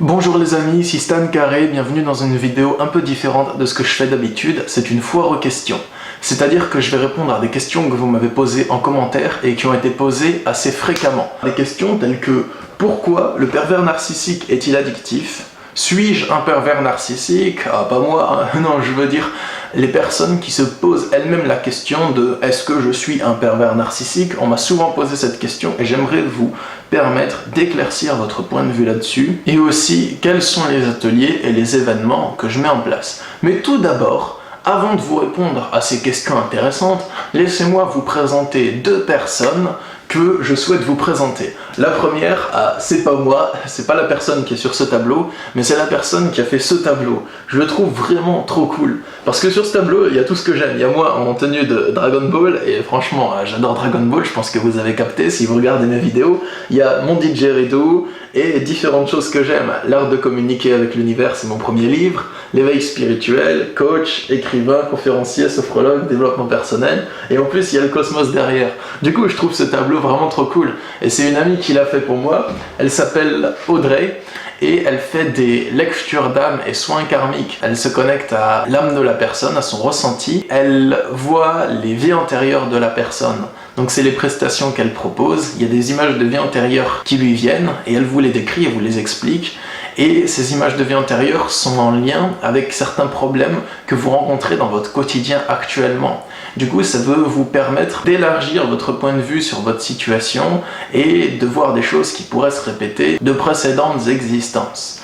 Bonjour les amis, ici Stan Carré, bienvenue dans une vidéo un peu différente de ce que je fais d'habitude. C'est une foire aux questions. C'est-à-dire que je vais répondre à des questions que vous m'avez posées en commentaire et qui ont été posées assez fréquemment. Des questions telles que « Pourquoi le pervers narcissique est-il addictif ? Suis-je un pervers narcissique ? Ah, pas moi, hein. Non, je veux dire les personnes qui se posent elles-mêmes la question de « Est-ce que je suis un pervers narcissique ?» On m'a souvent posé cette question et j'aimerais vous permettre d'éclaircir votre point de vue là-dessus et aussi quels sont les ateliers et les événements que je mets en place. Mais tout d'abord, avant de vous répondre à ces questions intéressantes, laissez-moi vous présenter deux personnes que je souhaite vous présenter. La première, c'est pas moi, c'est pas la personne qui est sur ce tableau, mais c'est la personne qui a fait ce tableau. Je le trouve vraiment trop cool, parce que sur ce tableau, il y a tout ce que j'aime. Il y a moi en tenue de Dragon Ball, et franchement, j'adore Dragon Ball, je pense que vous avez capté si vous regardez mes vidéos. Il y a mon didgeridoo, et différentes choses que j'aime. L'art de communiquer avec l'univers, c'est mon premier livre. L'éveil spirituel, coach, écrivain, conférencier, sophrologue, développement personnel. Et en plus, il y a le cosmos derrière. Du coup, je trouve ce tableau vraiment trop cool. Et c'est une amie qui l'a fait pour moi. Elle s'appelle Audrey. Et elle fait des lectures d'âme et soins karmiques. Elle se connecte à l'âme de la personne, à son ressenti. Elle voit les vies antérieures de la personne. Donc c'est les prestations qu'elle propose. Il y a des images de vie antérieure qui lui viennent et elle vous les décrit et vous les explique. Et ces images de vie antérieure sont en lien avec certains problèmes que vous rencontrez dans votre quotidien actuellement. Du coup, ça veut vous permettre d'élargir votre point de vue sur votre situation et de voir des choses qui pourraient se répéter de précédentes existences.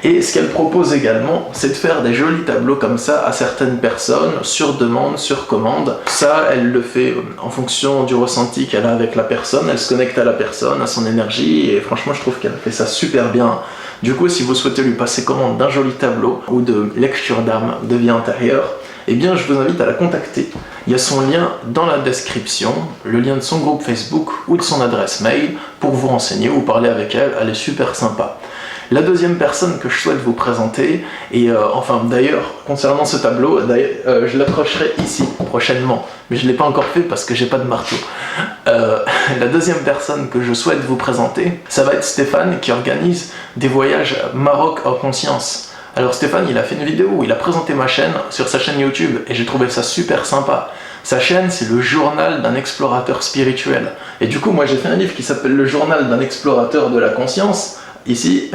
Et ce qu'elle propose également, c'est de faire des jolis tableaux comme ça à certaines personnes, sur demande, sur commande. Ça, elle le fait en fonction du ressenti qu'elle a avec la personne, elle se connecte à la personne, à son énergie, et franchement, je trouve qu'elle fait ça super bien. Du coup, si vous souhaitez lui passer commande d'un joli tableau ou de lecture d'âme, de vie intérieure, eh bien, je vous invite à la contacter. Il y a son lien dans la description, le lien de son groupe Facebook ou de son adresse mail pour vous renseigner ou parler avec elle, elle est super sympa. La deuxième personne que je souhaite vous présenter, et d'ailleurs, concernant ce tableau, je l'accrocherai ici, prochainement, mais je ne l'ai pas encore fait parce que j'ai pas de marteau. La deuxième personne que je souhaite vous présenter, ça va être Stéphane qui organise des voyages Maroc en conscience. Alors Stéphane, il a fait une vidéo où il a présenté ma chaîne sur sa chaîne YouTube, et j'ai trouvé ça super sympa. Sa chaîne, c'est le journal d'un explorateur spirituel. Et du coup, moi j'ai fait un livre qui s'appelle Le journal d'un explorateur de la conscience, ici,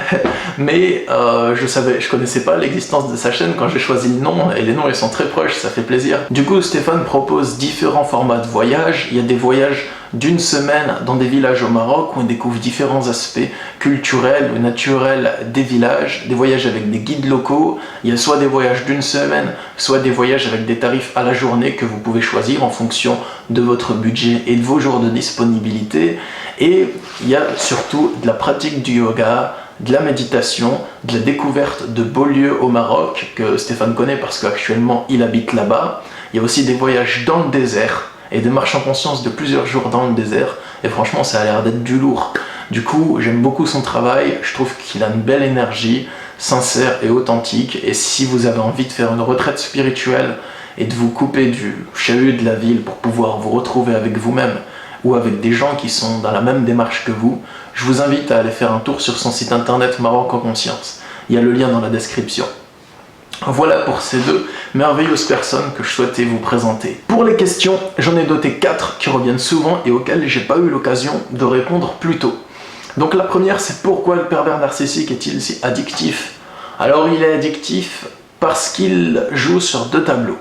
mais je connaissais pas l'existence de sa chaîne quand j'ai choisi le nom, et les noms ils sont très proches, ça fait plaisir. Du coup, Stéphane propose différents formats de voyages. Il y a des voyages d'une semaine dans des villages au Maroc où on découvre différents aspects culturels ou naturels des villages, des voyages avec des guides locaux. Il y a soit des voyages d'une semaine, soit des voyages avec des tarifs à la journée que vous pouvez choisir en fonction de votre budget et de vos jours de disponibilité. Et il y a surtout de la pratique du yoga, de la méditation, de la découverte de beaux lieux au Maroc que Stéphane connaît parce qu'actuellement il habite là-bas. Il y a aussi des voyages dans le désert et des marches en conscience de plusieurs jours dans le désert, et franchement ça a l'air d'être du lourd. Du coup, j'aime beaucoup son travail, je trouve qu'il a une belle énergie, sincère et authentique, et si vous avez envie de faire une retraite spirituelle et de vous couper du chahut de la ville pour pouvoir vous retrouver avec vous-même ou avec des gens qui sont dans la même démarche que vous, je vous invite à aller faire un tour sur son site internet Maroc en conscience. Il y a le lien dans la description. Voilà pour ces deux merveilleuses personnes que je souhaitais vous présenter. Pour les questions, j'en ai noté 4 qui reviennent souvent et auxquelles j'ai pas eu l'occasion de répondre plus tôt. Donc la première, c'est pourquoi le pervers narcissique est-il si addictif ? Alors il est addictif parce qu'il joue sur deux tableaux.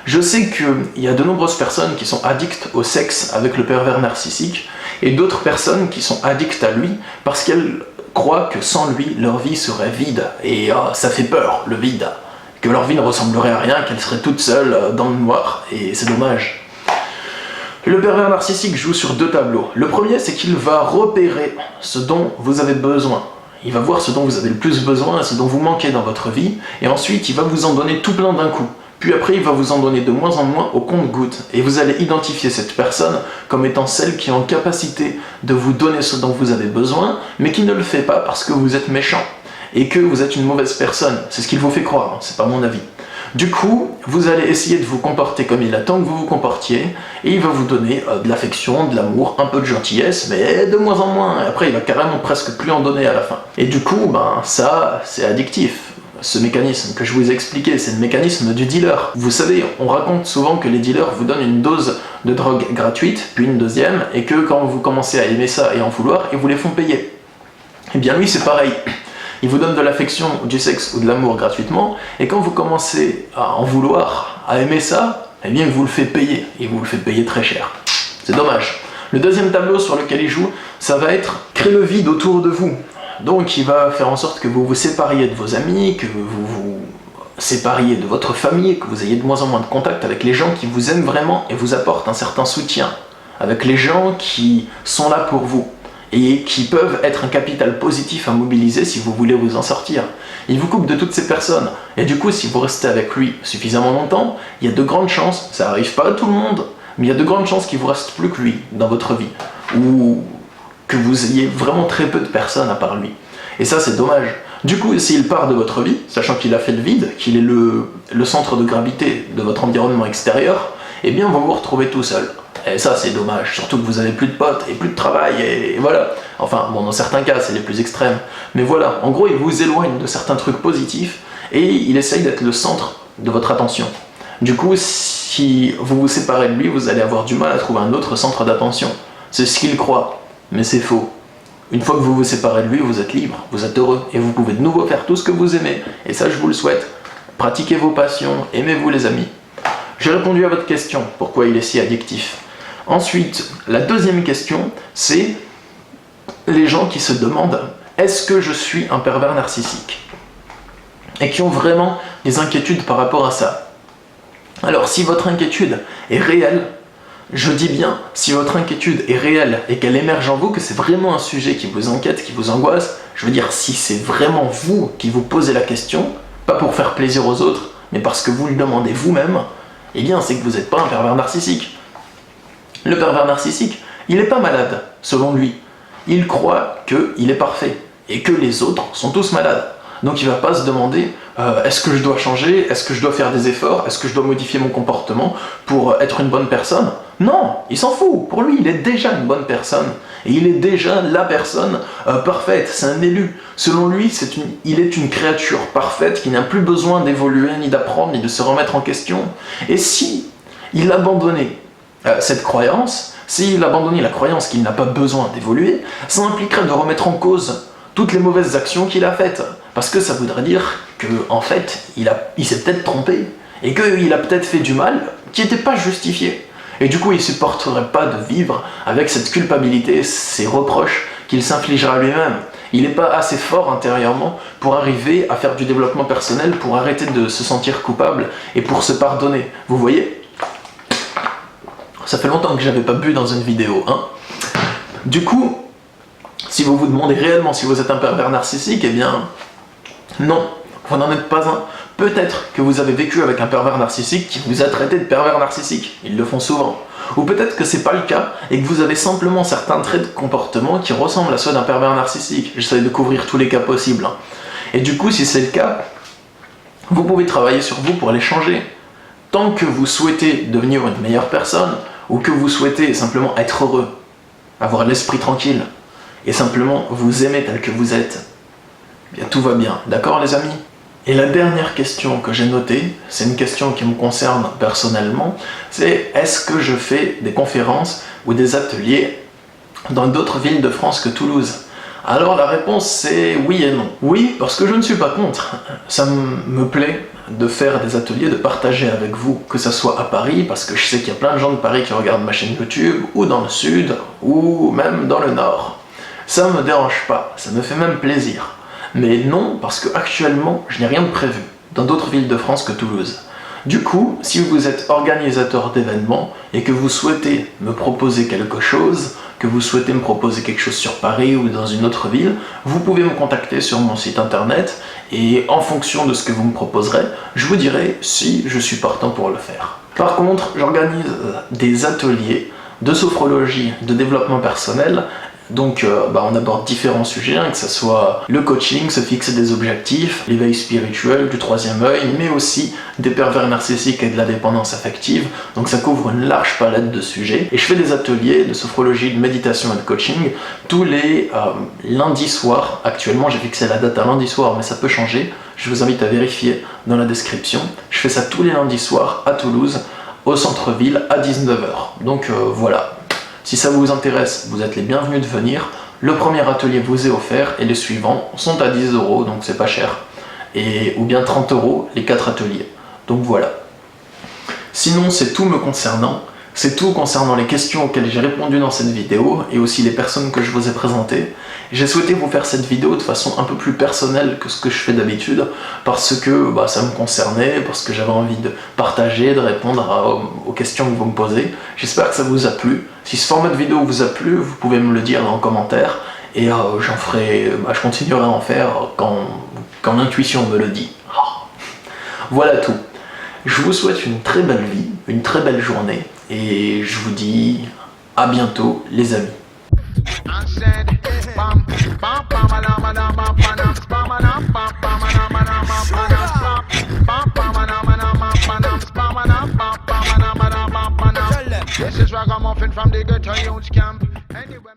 Je sais qu'il y a de nombreuses personnes qui sont addictes au sexe avec le pervers narcissique et d'autres personnes qui sont addictes à lui parce qu'elles croient que sans lui, leur vie serait vide. Et ça fait peur, le vide. Que leur vie ne ressemblerait à rien, qu'elles seraient toutes seules dans le noir. Et c'est dommage. Le pervers narcissique joue sur deux tableaux. Le premier, c'est qu'il va repérer ce dont vous avez besoin. Il va voir ce dont vous avez le plus besoin, ce dont vous manquez dans votre vie, et ensuite il va vous en donner tout plein d'un coup. Puis après, il va vous en donner de moins en moins au compte-gouttes, et vous allez identifier cette personne comme étant celle qui est en capacité de vous donner ce dont vous avez besoin, mais qui ne le fait pas parce que vous êtes méchant, et que vous êtes une mauvaise personne. C'est ce qu'il vous fait croire, c'est pas mon avis. Du coup, vous allez essayer de vous comporter comme il attend que vous vous comportiez, et il va vous donner de l'affection, de l'amour, un peu de gentillesse, mais de moins en moins, et après il va carrément presque plus en donner à la fin. Et du coup, ben ça, c'est addictif. Ce mécanisme que je vous ai expliqué, c'est le mécanisme du dealer. Vous savez, on raconte souvent que les dealers vous donnent une dose de drogue gratuite, puis une deuxième, et que quand vous commencez à aimer ça et en vouloir, ils vous les font payer. Eh bien lui, c'est pareil. Il vous donne de l'affection, du sexe ou de l'amour gratuitement, et quand vous commencez à en vouloir, à aimer ça, eh bien il vous le fait payer, et il vous le fait payer très cher. C'est dommage. Le deuxième tableau sur lequel il joue, ça va être créer le vide autour de vous. Donc il va faire en sorte que vous vous sépariez de vos amis, que vous vous sépariez de votre famille, que vous ayez de moins en moins de contact avec les gens qui vous aiment vraiment et vous apportent un certain soutien, avec les gens qui sont là pour vous et qui peuvent être un capital positif à mobiliser si vous voulez vous en sortir. Il vous coupe de toutes ces personnes, et du coup si vous restez avec lui suffisamment longtemps, il y a de grandes chances, ça arrive pas à tout le monde, mais il y a de grandes chances qu'il vous reste plus que lui dans votre vie, ou que vous ayez vraiment très peu de personnes à part lui. Et ça, c'est dommage. Du coup, s'il part de votre vie, sachant qu'il a fait le vide, qu'il est le centre de gravité de votre environnement extérieur, eh bien, vous vous retrouvez tout seul. Et ça, c'est dommage. Surtout que vous avez plus de potes et plus de travail, et voilà. Enfin, bon, dans certains cas, c'est les plus extrêmes. Mais voilà, en gros, il vous éloigne de certains trucs positifs, et il essaye d'être le centre de votre attention. Du coup, si vous vous séparez de lui, vous allez avoir du mal à trouver un autre centre d'attention. C'est ce qu'il croit. Mais c'est faux. Une fois que vous vous séparez de lui, vous êtes libre, vous êtes heureux, et vous pouvez de nouveau faire tout ce que vous aimez. Et ça, je vous le souhaite. Pratiquez vos passions, aimez-vous les amis. J'ai répondu à votre question, pourquoi il est si addictif. Ensuite, la deuxième question, c'est les gens qui se demandent « Est-ce que je suis un pervers narcissique ?» et qui ont vraiment des inquiétudes par rapport à ça. Alors, si votre inquiétude est réelle, je dis bien, si votre inquiétude est réelle et qu'elle émerge en vous, que c'est vraiment un sujet qui vous inquiète, qui vous angoisse, je veux dire, si c'est vraiment vous qui vous posez la question, pas pour faire plaisir aux autres, mais parce que vous le demandez vous-même, eh bien c'est que vous n'êtes pas un pervers narcissique. Le pervers narcissique, il n'est pas malade, selon lui. Il croit qu'il est parfait, et que les autres sont tous malades. Donc il ne va pas se demander est-ce que je dois changer, est-ce que je dois faire des efforts, est-ce que je dois modifier mon comportement pour être une bonne personne. Non, il s'en fout. Pour lui, il est déjà une bonne personne. Et il est déjà la personne parfaite. C'est un élu. Selon lui, il est une créature parfaite qui n'a plus besoin d'évoluer, ni d'apprendre, ni de se remettre en question. Et si il abandonnait cette croyance, s'il abandonnait la croyance qu'il n'a pas besoin d'évoluer, ça impliquerait de remettre en cause toutes les mauvaises actions qu'il a faites. Parce que ça voudrait dire qu'en fait, il s'est peut-être trompé, et qu'il a peut-être fait du mal qui n'était pas justifié. Et du coup, il ne supporterait pas de vivre avec cette culpabilité, ces reproches qu'il s'infligera lui-même. Il n'est pas assez fort intérieurement pour arriver à faire du développement personnel, pour arrêter de se sentir coupable et pour se pardonner. Vous voyez ? Ça fait longtemps que j'avais pas bu dans une vidéo, hein. Du coup, si vous vous demandez réellement si vous êtes un pervers narcissique, eh bien, non, vous n'en êtes pas un. Peut-être que vous avez vécu avec un pervers narcissique qui vous a traité de pervers narcissique, ils le font souvent. Ou peut-être que c'est pas le cas, et que vous avez simplement certains traits de comportement qui ressemblent à ceux d'un pervers narcissique. J'essaie de couvrir tous les cas possibles. Et du coup, si c'est le cas, vous pouvez travailler sur vous pour les changer. Tant que vous souhaitez devenir une meilleure personne, ou que vous souhaitez simplement être heureux, avoir l'esprit tranquille, et simplement vous aimer tel que vous êtes, eh bien tout va bien, d'accord les amis ? Et la dernière question que j'ai notée, c'est une question qui me concerne personnellement, c'est est-ce que je fais des conférences ou des ateliers dans d'autres villes de France que Toulouse ? Alors la réponse c'est oui et non. Oui, parce que je ne suis pas contre. Ça me plaît de faire des ateliers, de partager avec vous, que ça soit à Paris, parce que je sais qu'il y a plein de gens de Paris qui regardent ma chaîne YouTube, ou dans le sud, ou même dans le nord. Ça me dérange pas, ça me fait même plaisir. Mais non, parce que actuellement, je n'ai rien de prévu dans d'autres villes de France que Toulouse. Du coup, si vous êtes organisateur d'événements et que vous souhaitez me proposer quelque chose, que vous souhaitez me proposer quelque chose sur Paris ou dans une autre ville, vous pouvez me contacter sur mon site internet et en fonction de ce que vous me proposerez, je vous dirai si je suis partant pour le faire. Par contre, j'organise des ateliers de sophrologie, de développement personnel Donc on aborde différents sujets, que ce soit le coaching, se fixer des objectifs, l'éveil spirituel, du troisième œil, mais aussi des pervers narcissiques et de la dépendance affective. Donc ça couvre une large palette de sujets. Et je fais des ateliers de sophrologie, de méditation et de coaching tous les lundis soirs. Actuellement j'ai fixé la date à lundi soir, mais ça peut changer. Je vous invite à vérifier dans la description. Je fais ça tous les lundis soirs à Toulouse, au centre-ville, à 19h. Donc voilà. Si ça vous intéresse, vous êtes les bienvenus de venir. Le premier atelier vous est offert et les suivants sont à 10 €, donc c'est pas cher. Ou bien 30 € les 4 ateliers. Donc voilà. Sinon, c'est tout me concernant. C'est tout concernant les questions auxquelles j'ai répondu dans cette vidéo et aussi les personnes que je vous ai présentées. J'ai souhaité vous faire cette vidéo de façon un peu plus personnelle que ce que je fais d'habitude parce que ça me concernait, parce que j'avais envie de partager, de répondre aux questions que vous me posez. J'espère que ça vous a plu. Si ce format de vidéo vous a plu, vous pouvez me le dire dans les commentaires et je continuerai à en faire quand l'intuition me le dit. Voilà tout. Je vous souhaite une très belle vie, une très belle journée et je vous dis à bientôt les amis. This is Ragamuffin from the ghetto youth camp. Anyway,